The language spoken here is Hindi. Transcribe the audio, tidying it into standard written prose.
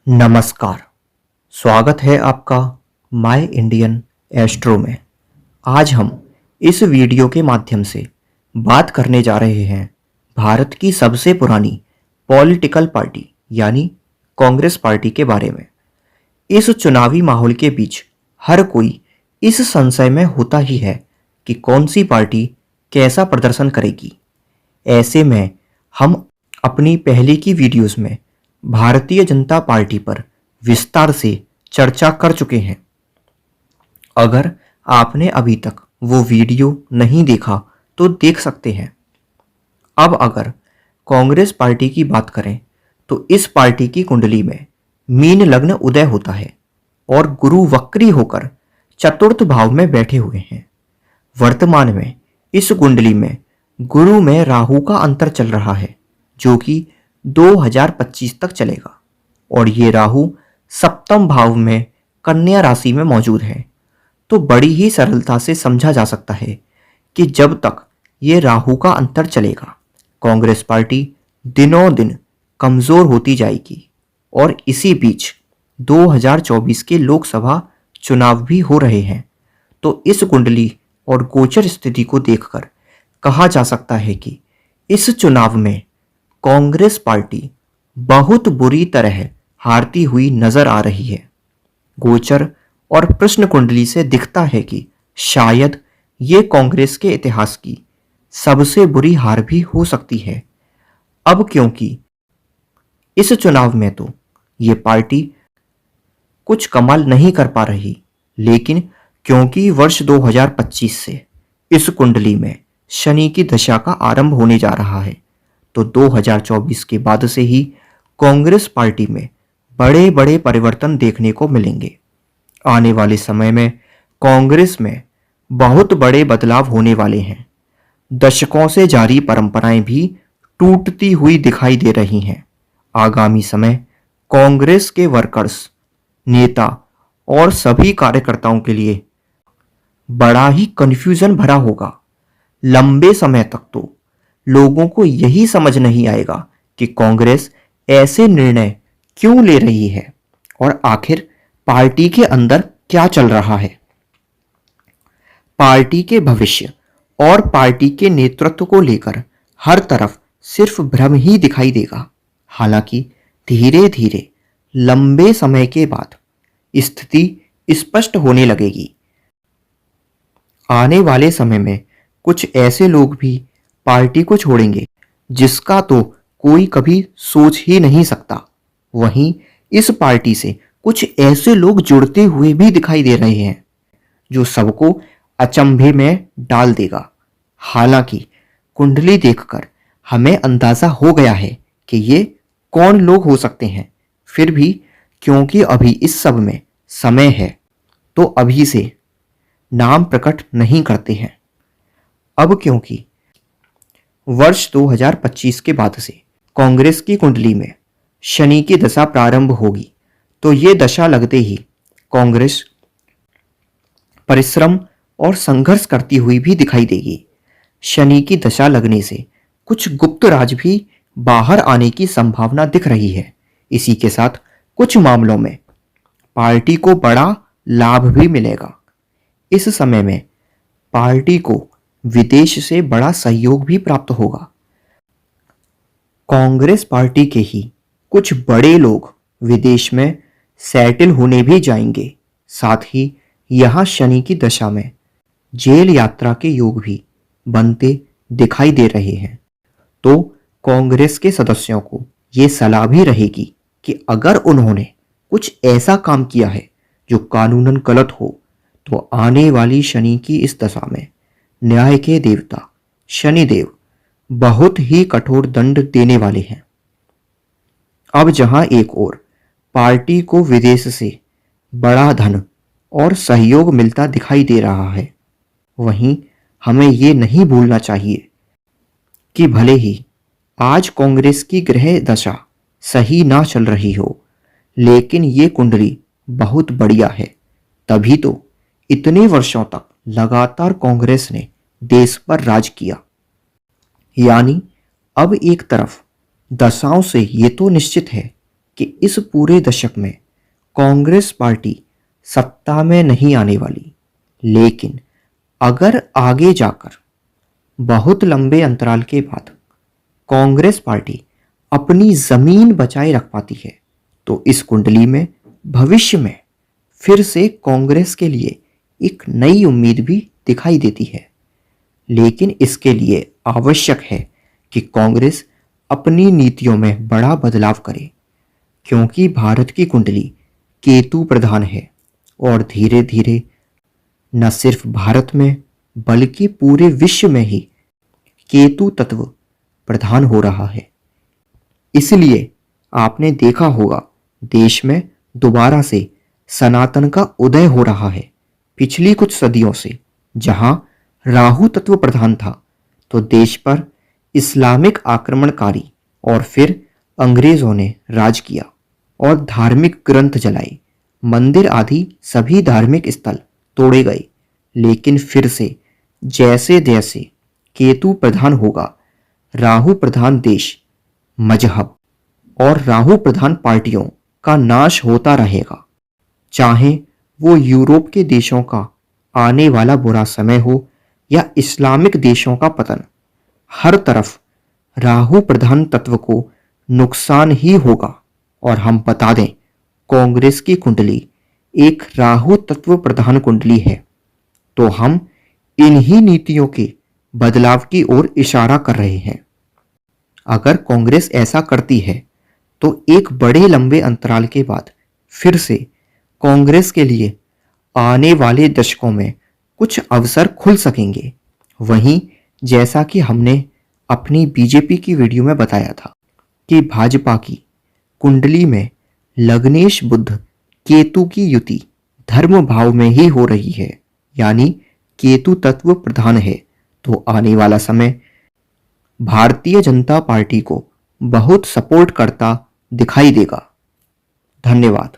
नमस्कार। स्वागत है आपका माय इंडियन एस्ट्रो में। आज हम इस वीडियो के माध्यम से बात करने जा रहे हैं भारत की सबसे पुरानी पॉलिटिकल पार्टी यानी कांग्रेस पार्टी के बारे में। इस चुनावी माहौल के बीच हर कोई इस संशय में होता ही है कि कौन सी पार्टी कैसा प्रदर्शन करेगी। ऐसे में हम अपनी पहले की वीडियोस में भारतीय जनता पार्टी पर विस्तार से चर्चा कर चुके हैं। अगर आपने अभी तक वो वीडियो नहीं देखा तो देख सकते हैं। अब अगर कांग्रेस पार्टी की बात करें तो इस पार्टी की कुंडली में मीन लग्न उदय होता है और गुरु वक्री होकर चतुर्थ भाव में बैठे हुए हैं। वर्तमान में इस कुंडली में गुरु में राहु का अंतर चल रहा है जो कि 2025 तक चलेगा और ये राहु सप्तम भाव में कन्या राशि में मौजूद है। तो बड़ी ही सरलता से समझा जा सकता है कि जब तक ये राहु का अंतर चलेगा कांग्रेस पार्टी दिनों दिन कमज़ोर होती जाएगी। और इसी बीच 2024 के लोकसभा चुनाव भी हो रहे हैं। तो इस कुंडली और गोचर स्थिति को देखकर कहा जा सकता है कि इस चुनाव में कांग्रेस पार्टी बहुत बुरी तरह हारती हुई नजर आ रही है। गोचर और प्रश्न कुंडली से दिखता है कि शायद ये कांग्रेस के इतिहास की सबसे बुरी हार भी हो सकती है। अब क्योंकि इस चुनाव में तो ये पार्टी कुछ कमाल नहीं कर पा रही, लेकिन क्योंकि वर्ष 2025 से इस कुंडली में शनि की दशा का आरंभ होने जा रहा है तो 2024 के बाद से ही कांग्रेस पार्टी में बड़े बड़े परिवर्तन देखने को मिलेंगे। आने वाले समय में कांग्रेस में बहुत बड़े बदलाव होने वाले हैं। दशकों से जारी परंपराएं भी टूटती हुई दिखाई दे रही हैं। आगामी समय कांग्रेस के वर्कर्स, नेता और सभी कार्यकर्ताओं के लिए बड़ा ही कन्फ्यूजन भरा होगा। लंबे समय तक तो लोगों को यही समझ नहीं आएगा कि कांग्रेस ऐसे निर्णय क्यों ले रही है और आखिर पार्टी के अंदर क्या चल रहा है। पार्टी के भविष्य और पार्टी के नेतृत्व को लेकर हर तरफ सिर्फ भ्रम ही दिखाई देगा। हालांकि धीरे धीरे लंबे समय के बाद स्थिति स्पष्ट होने लगेगी। आने वाले समय में कुछ ऐसे लोग भी पार्टी को छोड़ेंगे जिसका तो कोई कभी सोच ही नहीं सकता। वहीं इस पार्टी से कुछ ऐसे लोग जुड़ते हुए भी दिखाई दे रहे हैं जो सबको अचंभे में डाल देगा। हालांकि कुंडली देखकर हमें अंदाजा हो गया है कि ये कौन लोग हो सकते हैं। फिर भी क्योंकि अभी इस सब में समय है तो अभी से नाम प्रकट नहीं करते हैं। अब क्योंकि वर्ष 2025 के बाद से कांग्रेस की कुंडली में शनि की दशा प्रारंभ होगी तो ये दशा लगते ही कांग्रेस परिश्रम और संघर्ष करती हुई भी दिखाई देगी। शनि की दशा लगने से कुछ गुप्त राज भी बाहर आने की संभावना दिख रही है। इसी के साथ कुछ मामलों में पार्टी को बड़ा लाभ भी मिलेगा। इस समय में पार्टी को विदेश से बड़ा सहयोग भी प्राप्त होगा। कांग्रेस पार्टी के ही कुछ बड़े लोग विदेश में सेटल होने भी जाएंगे। साथ ही यहां शनि की दशा में जेल यात्रा के योग भी बनते दिखाई दे रहे हैं। तो कांग्रेस के सदस्यों को ये सलाह भी रहेगी कि अगर उन्होंने कुछ ऐसा काम किया है जो कानूनन गलत हो तो आने वाली शनि की इस दशा में न्याय के देवता शनिदेव बहुत ही कठोर दंड देने वाले हैं। अब जहां एक ओर पार्टी को विदेश से बड़ा धन और सहयोग मिलता दिखाई दे रहा है, वहीं हमें ये नहीं भूलना चाहिए कि भले ही आज कांग्रेस की ग्रह दशा सही ना चल रही हो, लेकिन ये कुंडली बहुत बढ़िया है। तभी तो इतने वर्षों तक लगातार कांग्रेस ने देश पर राज किया। यानी अब एक तरफ दशाओं से ये तो निश्चित है कि इस पूरे दशक में कांग्रेस पार्टी सत्ता में नहीं आने वाली, लेकिन अगर आगे जाकर बहुत लंबे अंतराल के बाद कांग्रेस पार्टी अपनी जमीन बचाए रख पाती है तो इस कुंडली में भविष्य में फिर से कांग्रेस के लिए एक नई उम्मीद भी दिखाई देती है। लेकिन इसके लिए आवश्यक है कि कांग्रेस अपनी नीतियों में बड़ा बदलाव करे, क्योंकि भारत की कुंडली केतु प्रधान है और धीरे धीरे न सिर्फ भारत में बल्कि पूरे विश्व में ही केतु तत्व प्रधान हो रहा है। इसलिए आपने देखा होगा देश में दोबारा से सनातन का उदय हो रहा है। पिछली कुछ सदियों से जहां राहु तत्व प्रधान था तो देश पर इस्लामिक आक्रमणकारी और फिर अंग्रेजों ने राज किया और धार्मिक ग्रंथ जलाए, मंदिर आदि सभी धार्मिक स्थल तोड़े गए। लेकिन फिर से जैसे जैसे केतु प्रधान होगा, राहु प्रधान देश, मजहब और राहु प्रधान पार्टियों का नाश होता रहेगा। चाहे वो यूरोप के देशों का आने वाला बुरा समय हो या इस्लामिक देशों का पतन, हर तरफ राहु प्रधान तत्व को नुकसान ही होगा। और हम बता दें, कांग्रेस की कुंडली एक राहु तत्व प्रधान कुंडली है, तो हम इन्हीं नीतियों के बदलाव की ओर इशारा कर रहे हैं। अगर कांग्रेस ऐसा करती है तो एक बड़े लंबे अंतराल के बाद फिर से कांग्रेस के लिए आने वाले दशकों में कुछ अवसर खुल सकेंगे। वहीं जैसा कि हमने अपनी बीजेपी की वीडियो में बताया था कि भाजपा की कुंडली में लग्नेश बुध केतु की युति धर्म भाव में ही हो रही है, यानी केतु तत्व प्रधान है, तो आने वाला समय भारतीय जनता पार्टी को बहुत सपोर्ट करता दिखाई देगा। धन्यवाद।